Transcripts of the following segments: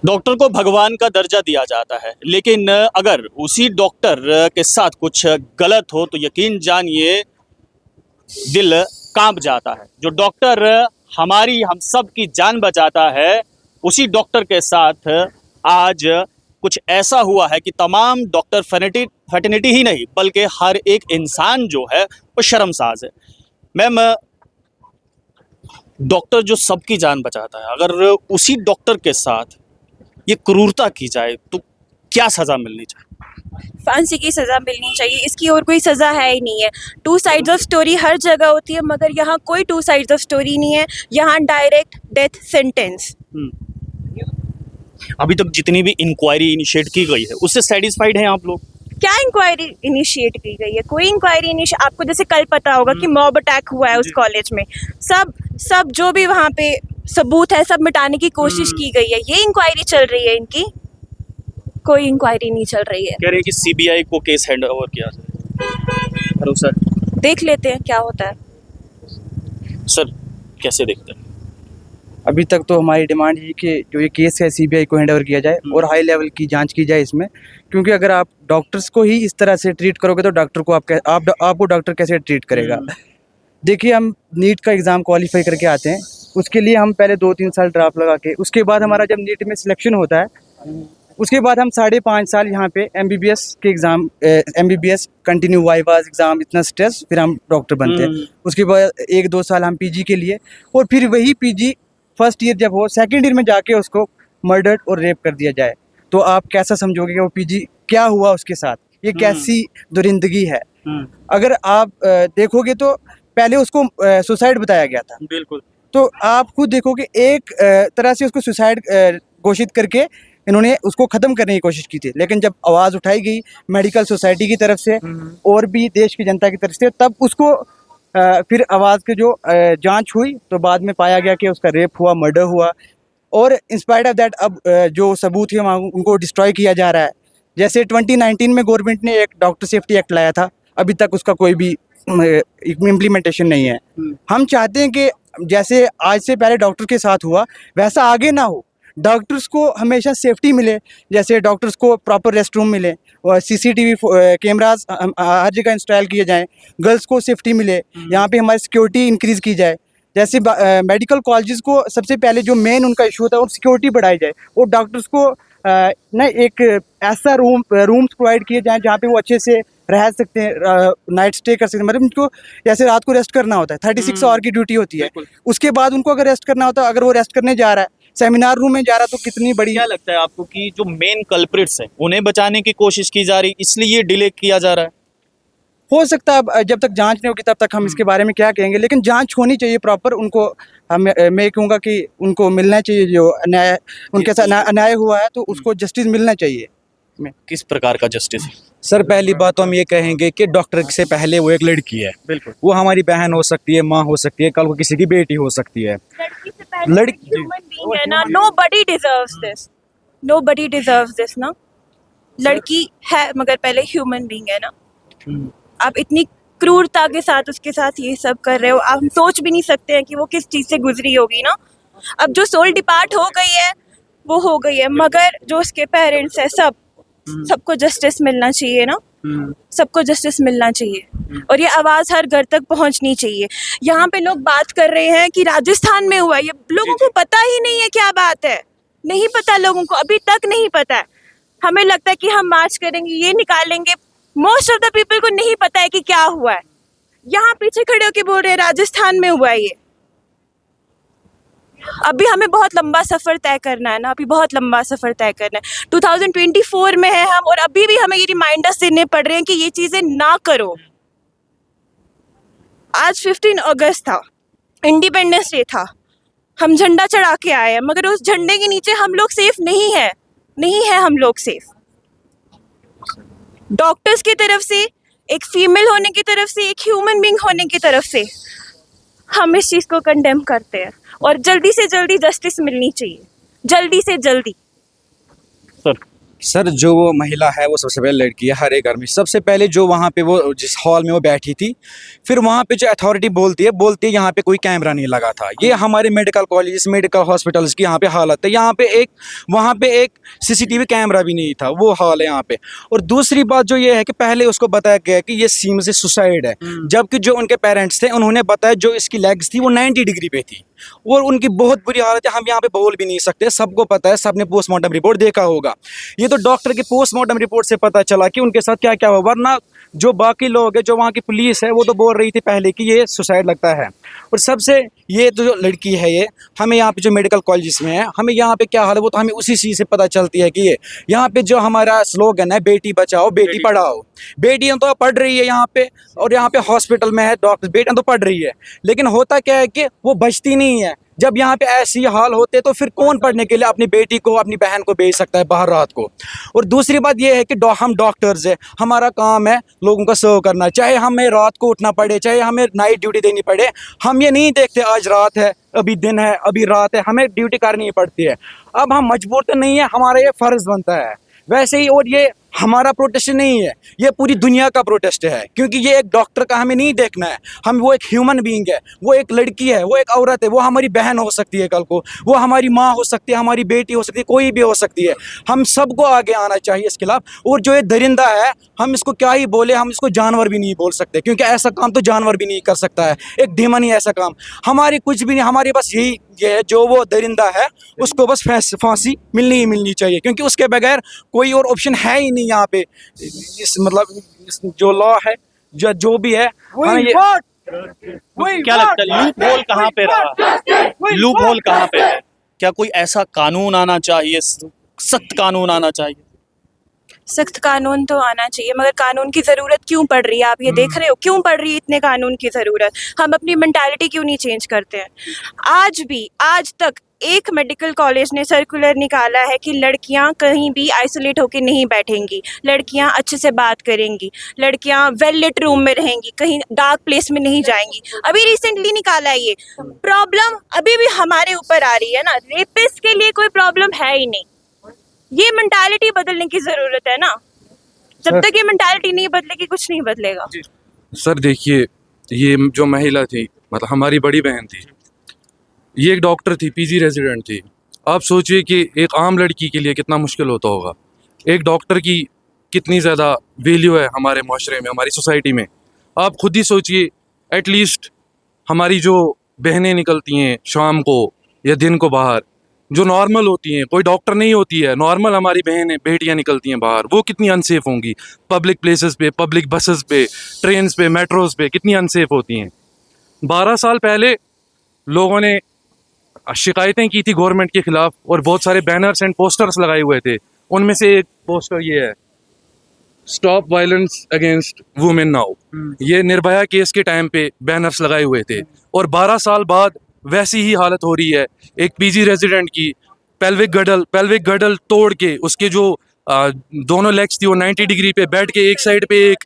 Doctor को भगवान का दर्जा दिया जाता है, लेकिन अगर उसी डॉक्टर के साथ कुछ गलत हो तो यकीन जानिए दिल कांप जाता है। जो डॉक्टर हमारी हम सब की जान बचाता है, उसी डॉक्टर के साथ आज कुछ ऐसा हुआ है कि तमाम डॉक्टर फैटर्निटी ही नहीं बल्कि हर एक इंसान जो है वो शर्मसाज है। मैम, डॉक्टर जो सबकी जान बचाता है, अगर उसी डॉक्टर के साथ ये क्रूरता की जाए तो क्या सजा मिलनी चाहिए? फांसी की सज़ा मिलनी चाहिए, इसकी और कोई सज़ा है ही नहीं है। टू साइड्स ऑफ स्टोरी हर जगह होती है, मगर यहाँ कोई टू साइड्स ऑफ स्टोरी नहीं है। यहाँ डायरेक्ट डेथ सेंटेंस। अभी तक जितनी भी इंक्वायरी इनिशिएट की गई है उससे सेटिस्फाइड हैं आप लोग? क्या इंक्वायरी इनिशिएट की गई है? कोई इंक्वायरी इनिशिएट, आपको जैसे कल पता होगा कि मॉब अटैक हुआ है उस कॉलेज में, सब जो भी वहाँ पे सबूत है सब मिटाने की कोशिश की गई है। ये इंक्वायरी चल रही है इनकी? कोई इंक्वायरी नहीं चल रही है। कह रहे हैं कि सीबीआई को केस हैंड ओवर किया जाए। Hello sir. देख लेते हैं क्या होता है। सर कैसे देखते हैं? अभी तक तो हमारी डिमांड है कि जो ये केस है सीबीआई को हैंडओवर किया जाए और हाई लेवल की जांच की जाए इसमें, क्योंकि अगर आप डॉक्टर्स को ही इस तरह से ट्रीट करोगे तो डॉक्टर को आपको डॉक्टर कैसे ट्रीट करेगा। देखिए, हम नीट का एग्ज़ाम क्वालिफाई करके आते हैं, उसके लिए हम पहले 2-3 साल ड्राफ्ट लगा के, उसके बाद हमारा जब नीट में सिलेक्शन होता है उसके बाद हम 5.5 साल यहाँ पे एमबीबीएस के exam, MBBS continue vivas exam, इतना स्ट्रेस, फिर हम डॉक्टर बनते हैं। उसके बाद 1-2 साल हम पीजी के लिए, और फिर वही पीजी फर्स्ट ईयर जब हो, सेकेंड ईयर में जाके उसको मर्डर और रेप कर दिया जाए, तो आप कैसा समझोगे कि वो पीजी क्या हुआ उसके साथ? ये कैसी दुरिंदगी है? अगर आप देखोगे तो पहले उसको सुसाइड बताया गया था, बिल्कुल। तो आप खुद देखोगे एक तरह से उसको सुसाइड घोषित करके इन्होंने उसको ख़त्म करने की कोशिश की थी, लेकिन जब आवाज़ उठाई गई मेडिकल सोसाइटी की तरफ से और भी देश की जनता की तरफ से, तब उसको फिर आवाज़ की जो जांच हुई तो बाद में पाया गया कि उसका रेप हुआ, मर्डर हुआ, और इंस्पाइट ऑफ दैट अब जो सबूत है वहाँ उनको डिस्ट्रॉय किया जा रहा है। जैसे 2019 में गवर्नमेंट ने एक डॉक्टर सेफ्टी एक्ट लाया था, अभी तक उसका कोई भी इम्प्लीमेंटेशन नहीं है। हम चाहते हैं कि जैसे आज से पहले डॉक्टर के साथ हुआ वैसा आगे ना हो, डॉक्टर्स को हमेशा सेफ्टी मिले, जैसे डॉक्टर्स को प्रॉपर रेस्ट रूम मिले और सीसीटीवी कैमरास हर जगह इंस्टॉल किए जाएं, गर्ल्स को सेफ्टी मिले, यहाँ पे हमारी सिक्योरिटी इंक्रीज़ की जाए। जैसे मेडिकल कॉलेजेस को सबसे पहले जो मेन उनका इशू होता है वो सिक्योरिटी बढ़ाई जाए, और डॉक्टर्स को ना एक ऐसा रूम्स प्रोवाइड किए जाएँ जहाँ पे वो अच्छे से रह सकते हैं, नाइट स्टे कर सकते हैं। मतलब उनको जैसे रात को रेस्ट करना होता है, 36 आवर की ड्यूटी होती है, उसके बाद उनको अगर रेस्ट करना होता है, अगर वो रेस्ट करने जा रहा है, सेमिनार रूम में जा रहा, तो कितनी बड़ी। क्या लगता है आपको कि जो मेन कल्प्रिट्स हैं उन्हें बचाने की कोशिश की जा रही, इसलिए डिले किया जा रहा है? हो सकता है, अब जब तक जांच नहीं होगी तब तक हम इसके बारे में क्या कहेंगे, लेकिन जांच होनी चाहिए प्रॉपर। उनको मैं कहूँगा कि उनको मिलना चाहिए, जो अन्याय उनके साथ अन्याय हुआ है तो उसको जस्टिस मिलना चाहिए। किस प्रकार का जस्टिस? सर, पहली बात तो हम ये कहेंगे कि डॉक्टर से पहले वो एक लड़की है। बिल्कुल। वो हमारी बहन हो सकती है, माँ हो सकती है, कल को किसी की बेटी हो सकती है। लड़की से पहले ह्यूमन बीइंग है ना, nobody deserves this, nobody deserves this ना। लड़की है मगर पहले ह्यूमन बीइंग है ना। आप इतनी क्रूरता के साथ उसके साथ ये सब कर रहे हो, आप हम सोच भी नहीं सकते हैं कि वो किस चीज़ से गुजरी होगी ना। अब जो सोल डिपार्ट हो गई है वो हो गई है, मगर जो उसके पेरेंट्स है सबको जस्टिस मिलना चाहिए ना। सबको जस्टिस मिलना चाहिए, और ये आवाज़ हर घर तक पहुंचनी चाहिए। यहाँ पे लोग बात कर रहे हैं कि राजस्थान में हुआ, ये लोगों को पता ही नहीं है क्या बात है, नहीं पता लोगों को, अभी तक नहीं पता है। हमें लगता है कि हम मार्च करेंगे, ये निकालेंगे, मोस्ट ऑफ द पीपल को नहीं पता है कि क्या हुआ है। यहाँ पीछे खड़े होके बोल रहे हैं राजस्थान में हुआ है ये। अभी हमें बहुत लंबा सफ़र तय करना है ना, अभी बहुत लंबा सफ़र तय करना है। 2024 में है हम, और अभी भी हमें ये रिमाइंडर्स देने पड़ रहे हैं कि ये चीज़ें ना करो। आज 15 अगस्त था, इंडिपेंडेंस डे था, हम झंडा चढ़ा के आए हैं, मगर उस झंडे के नीचे हम लोग सेफ नहीं है, नहीं है हम लोग सेफ। डॉक्टर्स की तरफ से, एक फीमेल होने की तरफ से, एक ह्यूमन बीइंग होने की तरफ से हम इस चीज़ को कंडेम करते हैं, और जल्दी से जल्दी जस्टिस मिलनी चाहिए, जल्दी से जल्दी। सर सर जो वो महिला है वो सबसे पहले लड़की है हर एक घर में। सबसे पहले जो वहाँ पे वो जिस हॉल में वो बैठी थी, फिर वहाँ पे जो अथॉरिटी बोलती है यहाँ पे कोई कैमरा नहीं लगा था। ये हमारे मेडिकल कॉलेज मेडिकल हॉस्पिटल्स की यहाँ पे हालत है। यहाँ पे एक वहाँ पे एक सीसीटीवी कैमरा भी नहीं था, वो हाल है यहाँ पे। और दूसरी बात जो ये है कि पहले उसको बताया गया कि ये सीम से सुसाइड है, जबकि जो उनके पेरेंट्स थे उन्होंने बताया जो इसकी लेग्स थी वो 90 डिग्री पे थी और उनकी बहुत बुरी हालत है। हम यहाँ पे बोल भी नहीं सकते, सबको पता है, सबने पोस्टमार्टम रिपोर्ट देखा होगा। ये तो डॉक्टर के पोस्टमार्टम रिपोर्ट से पता चला कि उनके साथ क्या क्या हुआ, वरना जो बाकी लोग हैं, जो वहाँ की पुलिस है, वो तो बोल रही थी पहले कि ये सुसाइड लगता है। और सबसे ये तो जो लड़की है, ये हमें यहाँ पे जो मेडिकल कॉलेजेस में है, हमें यहाँ पे क्या हाल है वो तो हमें उसी चीज़ से पता चलती है कि ये यहाँ पे जो हमारा स्लोगन है बेटी बचाओ बेटी पढ़ाओ, बेटियाँ तो पढ़ रही है यहाँ पे, और यहाँ पे हॉस्पिटल में है डॉक्टर, बेटियाँ तो पढ़ रही है, लेकिन होता क्या है कि वो बचती नहीं है। जब यहाँ पे ऐसी हाल होते तो फिर कौन पढ़ने के लिए अपनी बेटी को अपनी बहन को भेज सकता है बाहर रात को। और दूसरी बात ये है कि हम डॉक्टर्स हैं, हमारा काम है लोगों का सर्व करना, चाहे हमें रात को उठना पड़े, चाहे हमें नाइट ड्यूटी देनी पड़े, हम ये नहीं देखते आज रात है अभी दिन है अभी रात है, हमें ड्यूटी करनी पड़ती है। अब हम मजबूर तो नहीं है, हमारा ये फ़र्ज़ बनता है वैसे ही। और ये हमारा प्रोटेस्ट नहीं है, ये पूरी दुनिया का प्रोटेस्ट है, क्योंकि ये एक डॉक्टर का हमें नहीं देखना है, हम वो एक ह्यूमन बीइंग है, वो एक लड़की है, वो एक औरत है, वो हमारी बहन हो सकती है कल को, वो हमारी माँ हो सकती है, हमारी बेटी हो सकती है, कोई भी हो सकती है। हम सबको आगे आना चाहिए इसके खिलाफ। और जो ये दरिंदा है, हम इसको क्या ही बोले, हम इसको जानवर भी नहीं बोल सकते, क्योंकि ऐसा काम तो जानवर भी नहीं कर सकता है, एक डेमन ही ऐसा काम। हमारी कुछ भी नहीं, हमारे बस यही ये है, जो वो दरिंदा है उसको बस फांसी मिलनी ही मिलनी चाहिए, क्योंकि उसके बगैर कोई और ऑप्शन है ही नहीं यहाँ पे। इस मतलब जो लॉ है, जो भी है, हाँ ये क्या लगता है लूप होल कहाँ पे रहा, लूप होल कहाँ पे है? क्या कोई ऐसा कानून आना चाहिए, सख्त कानून आना चाहिए? सख्त कानून तो आना चाहिए, मगर कानून की ज़रूरत क्यों पड़ रही है? आप ये देख रहे हो क्यों पड़ रही है इतने कानून की ज़रूरत? हम अपनी मेंटालिटी क्यों नहीं चेंज करते हैं? आज तक एक मेडिकल कॉलेज ने सर्कुलर निकाला है कि लड़कियां कहीं भी आइसोलेट होकर नहीं बैठेंगी, लड़कियां अच्छे से बात करेंगी, लड़कियां वेल लिट रूम में रहेंगी, कहीं डार्क प्लेस में नहीं जाएंगी। अभी रिसेंटली निकाला है ये। प्रॉब्लम अभी भी हमारे ऊपर आ रही है ना, रेपिस्ट के लिए कोई प्रॉब्लम है ही नहीं। ये मेंटालिटी बदलने की जरूरत है ना, जब तक ये मेंटालिटी नहीं बदलेगी कुछ नहीं बदलेगा। सर देखिए, ये जो महिला थी, मतलब हमारी बड़ी बहन थी, ये एक डॉक्टर थी, पीजी रेजिडेंट थी। आप सोचिए कि एक आम लड़की के लिए कितना मुश्किल होता होगा। एक डॉक्टर की कितनी ज़्यादा वैल्यू है हमारे माशरे में, हमारी सोसाइटी में। आप खुद ही सोचिए, एटलीस्ट हमारी जो बहनें निकलती हैं शाम को या दिन को बाहर, जो नॉर्मल होती हैं, कोई डॉक्टर नहीं होती है, नॉर्मल हमारी बहनें बेटियां निकलती हैं बाहर, वो कितनी अनसेफ होंगी पब्लिक प्लेसेस पे, पब्लिक बसेस पे, ट्रेन्स पे, मेट्रोज़ पे, कितनी अनसेफ होती हैं। 12 साल पहले लोगों ने शिकायतें की थी गवर्नमेंट के ख़िलाफ़ और बहुत सारे बैनर्स एंड पोस्टर्स लगाए हुए थे। उनमें से एक पोस्टर ये है, stop violence against women now. ये निर्भया केस के टाइम पे बैनर्स लगाए हुए थे, और 12 साल बाद वैसी ही हालत हो रही है। एक पीजी रेजिडेंट की पेल्विक गडल तोड़ के उसके जो दोनों लेग्स थी वो 90 डिग्री पे बैठ के, एक साइड पे एक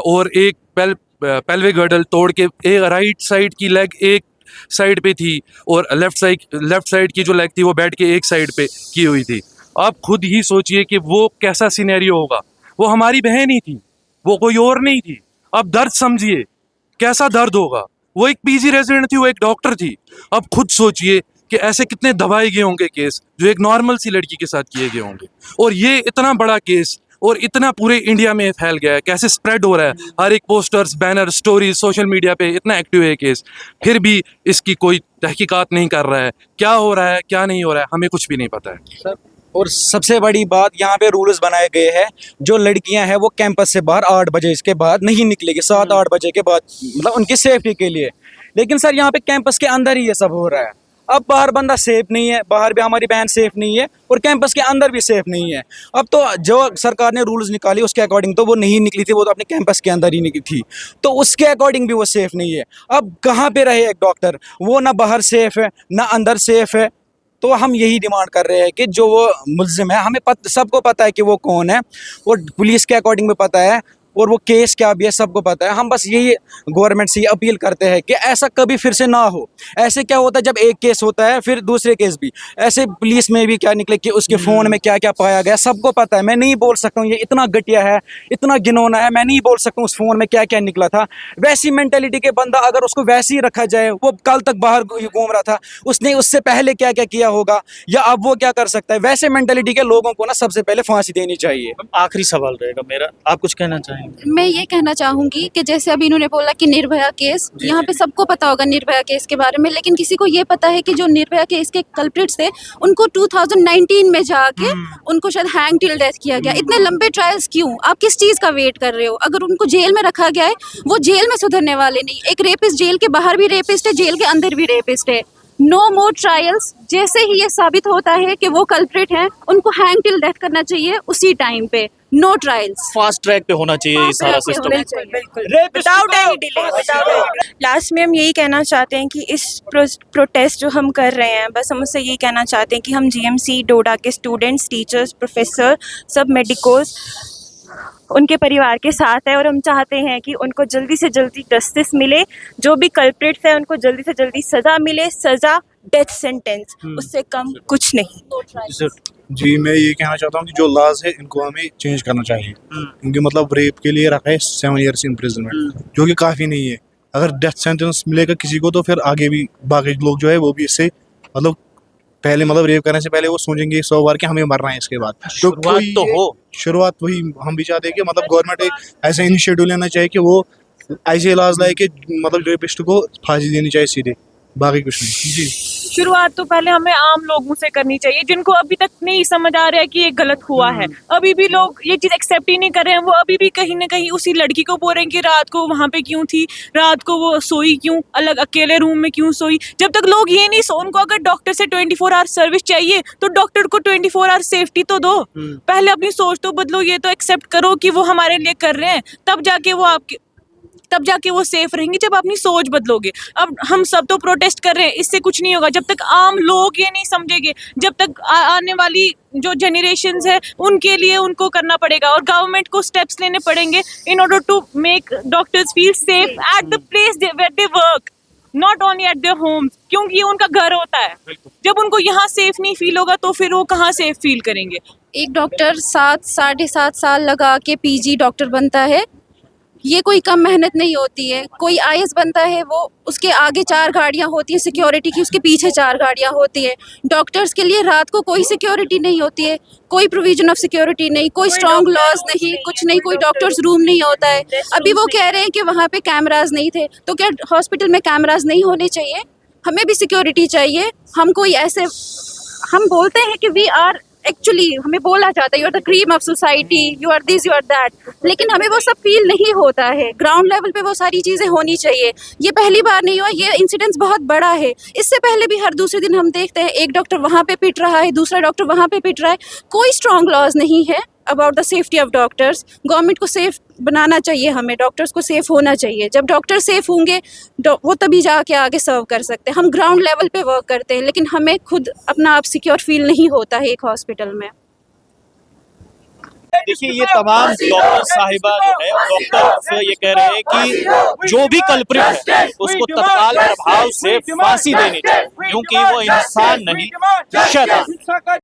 और एक पेल्विक गडल तोड़ के एक राइट साइड की लेग एक साइड पे थी, और लेफ्ट साइड की जो लेग थी वो बैठ के एक साइड पे की हुई थी। आप खुद ही सोचिए कि वो कैसा सिनेरियो होगा। वो हमारी बहन ही थी, वो कोई और नहीं थी। अब दर्द समझिए, कैसा दर्द होगा। वो एक पीजी रेजिडेंट थी, वो एक डॉक्टर थी। अब खुद सोचिए कि ऐसे कितने दबाए गए होंगे केस जो एक नॉर्मल सी लड़की के साथ किए गए होंगे, और ये इतना बड़ा केस और इतना पूरे इंडिया में फैल गया है, कैसे स्प्रेड हो रहा है। हर एक posters, banner, stories social media पे इतना एक्टिव है केस, फिर भी इसकी कोई तहकीकात नहीं कर रहा है। क्या हो रहा है क्या नहीं हो रहा है हमें कुछ भी नहीं पता है सर। और सबसे बड़ी बात, यहाँ पे रूल्स बनाए गए हैं, जो लड़कियां हैं वो कैंपस से बाहर 8 बजे इसके बाद नहीं निकलेगी, 7-8 बजे के बाद, मतलब उनकी सेफ्टी के लिए। लेकिन सर यहाँ पे कैंपस के अंदर ही ये सब हो रहा है। अब बाहर बंदा सेफ नहीं है, बाहर भी हमारी बहन सेफ नहीं है, और कैंपस के अंदर भी सेफ नहीं है। अब तो जो सरकार ने रूल्स निकाली उसके अकॉर्डिंग तो वो नहीं निकली थी, वो तो अपने कैंपस के अंदर ही निकली थी, तो उसके अकॉर्डिंग भी वो सेफ नहीं है। अब कहाँ पे रहे एक डॉक्टर, वो ना बाहर सेफ है ना अंदर सेफ है। तो हम यही डिमांड कर रहे हैं कि जो वो मुल्ज़िम है, हमें सबको पता है कि वो कौन है, और पुलिस के अकॉर्डिंग भी पता है, और वो केस क्या भी है सबको पता है। हम बस यही गवर्नमेंट से ये अपील करते हैं कि ऐसा कभी फिर से ना हो। ऐसे क्या होता है जब एक केस होता है फिर दूसरे केस भी, ऐसे पुलिस में भी क्या निकले कि उसके फ़ोन में क्या क्या पाया गया सबको पता है। मैं नहीं बोल सकता हूँ ये इतना घटिया है, इतना घिनौना है, मैं नहीं बोल सकता हूँ उस फ़ोन में क्या क्या निकला था। वैसी मेंटेलिटी के बंदा अगर उसको वैसे ही रखा जाए, वो कल तक बाहर घूम रहा था, उसने उससे पहले क्या क्या किया होगा या अब वो क्या कर सकता है, वैसे मेंटेलिटी के लोगों को ना सबसे पहले फांसी देनी चाहिए। आखिरी सवाल रहेगा मेरा, आप कुछ कहना चाहेंगे? मैं ये कहना चाहूंगी कि जैसे अभी इन्होंने बोला कि निर्भया केस, यहाँ पे सबको पता होगा निर्भया केस के बारे में, लेकिन किसी को ये पता है कि जो निर्भया केस के कल्प्रिट्स थे उनको 2019 में जाके उनको शायद हैंग टिल डेथ किया गया। इतने लंबे ट्रायल्स क्यों? आप किस चीज़ का वेट कर रहे हो? अगर उनको जेल में रखा गया है, वो जेल में सुधरने वाले नहीं। एक रेपिस्ट जेल के बाहर भी रेपिस्ट है, जेल के अंदर भी रेपिस्ट है। नो मोर ट्रायल्स। जैसे ही ये साबित होता है कि वो कल्प्रिट हैं, उनको हैंग टिल डेथ करना चाहिए उसी टाइम पे। नो ट्रायल्स, फास्ट ट्रैक पे होना चाहिए ये सारा सिस्टम। बिल्कुल बिल्कुल, विदाउट एनी डिले। लास्ट में हम यही कहना चाहते हैं कि इस प्रोटेस्ट जो हम कर रहे हैं, बस हम उससे यही कहना चाहते हैं कि हम जीएमसी डोडा के स्टूडेंट्स, टीचर्स, प्रोफेसर, सब मेडिकोस उनके परिवार के साथ है, और हम चाहते हैं कि उनको जल्दी से जल्दी जस्टिस मिले। जो भी कल्प्रिट्स हैं उनको जल्दी से जल्दी सज़ा मिले। सज़ा डेथ सेंटेंस, उससे कम कुछ नहीं। जी, मैं ये कहना चाहता हूँ कि जो लॉज है इनको हमें चेंज करना चाहिए, क्योंकि मतलब रेप के लिए रखा है 7 ईयर्स इम्प्रिजनमेंट, जो कि काफ़ी नहीं है। अगर डेथ सेंटेंस मिलेगा किसी को तो फिर आगे भी बाकी लोग जो है वो भी इससे मतलब पहले मतलब रेप करने से पहले वो सोचेंगे 100 बार कि हमें मरना है इसके बाद। तो शुरुआत कोई तो हो। शुरुआत वही हम भी चाहते हैं कि मतलब गवर्नमेंट एक ऐसा इनिशिएटिव लेना चाहिए कि वो ऐसे इलाज लाए कि मतलब रेपिस्ट को फांसी देनी चाहिए सीधे, बाकी कुछ नहीं। जी, शुरुआत तो पहले हमें आम लोगों से करनी चाहिए, जिनको अभी तक नहीं समझ आ रहा है कि ये गलत हुआ है। अभी भी लोग ये चीज़ एक्सेप्ट ही नहीं कर रहे हैं। वो अभी भी कहीं ना कहीं उसी लड़की को बोल रहे हैं कि रात को वहाँ पे क्यों थी, रात को वो सोई क्यों, अलग अकेले रूम में क्यों सोई। जब तक लोग ये नहीं उनको अगर डॉक्टर से 24 आवर सर्विस चाहिए तो डॉक्टर को 24 आवर सेफ्टी तो दो। पहले अपनी सोच तो बदलो, ये तो एक्सेप्ट करो कि वो हमारे लिए कर रहे हैं, तब जाके वो सेफ रहेंगे। जब अपनी सोच बदलोगे। अब हम सब तो प्रोटेस्ट कर रहे हैं, इससे कुछ नहीं होगा जब तक आम लोग ये नहीं समझेंगे। जब तक आने वाली जो जनरेशन्स है उनके लिए उनको करना पड़ेगा, और गवर्नमेंट को स्टेप्स लेने पड़ेंगे in order to make doctors feel safe at the place where they work, not only at their homes, क्योंकि ये उनका घर होता है। जब उनको यहाँ सेफ नहीं फील होगा तो फिर वो कहाँ सेफ फील करेंगे। एक डॉक्टर 7-7.5 साल लगा के पीजी डॉक्टर बनता है। ये कोई कम मेहनत नहीं होती है। कोई आईएएस बनता है, वो उसके आगे 4 गाड़ियाँ होती हैं सिक्योरिटी की, उसके पीछे 4 गाड़ियाँ होती है। डॉक्टर्स के लिए रात को कोई सिक्योरिटी नहीं होती है, कोई प्रोविजन ऑफ सिक्योरिटी नहीं, कोई स्ट्रॉन्ग लॉज नहीं, कुछ नहीं, कोई डॉक्टर्स रूम नहीं होता है। अभी वो कह रहे हैं कि वहाँ पे कैमराज नहीं थे, तो क्या हॉस्पिटल में कैमराज नहीं होने चाहिए? हमें भी सिक्योरिटी चाहिए। हम कोई ऐसे हम बोलते हैं कि वी आर एक्चुअली, हमें बोला जाता है you are the cream of society, you are this, you are that, लेकिन हमें वो सब फील नहीं होता है। ग्राउंड लेवल पे वो सारी चीज़ें होनी चाहिए। ये पहली बार नहीं हुआ, ये इंसिडेंस बहुत बड़ा है। इससे पहले भी हर दूसरे दिन हम देखते हैं एक डॉक्टर वहाँ पे पिट रहा है, दूसरा डॉक्टर वहाँ पे पिट रहा है। कोई स्ट्रॉन्ग लॉज नहीं है about the safety of doctors. Government को सेफ बनाना चाहिए, हमें डॉक्टर्स को सेफ होना चाहिए। जब डॉक्टर सेफ होंगे वो तभी जाके आगे सर्व कर सकते हैं। हम ग्राउंड लेवल पे वर्क करते हैं, लेकिन हमें खुद अपना आप सिक्योर फील नहीं होता है एक हॉस्पिटल में। देखिए, ये तमाम डॉक्टर साहिबा जो है, डॉक्टर ये कह रहे हैं कि जो भी कल्प्रिट है उसको तत्काल प्रभाव से फांसी देनी चाहिए, क्योंकि वो इंसान नहीं, शैतान।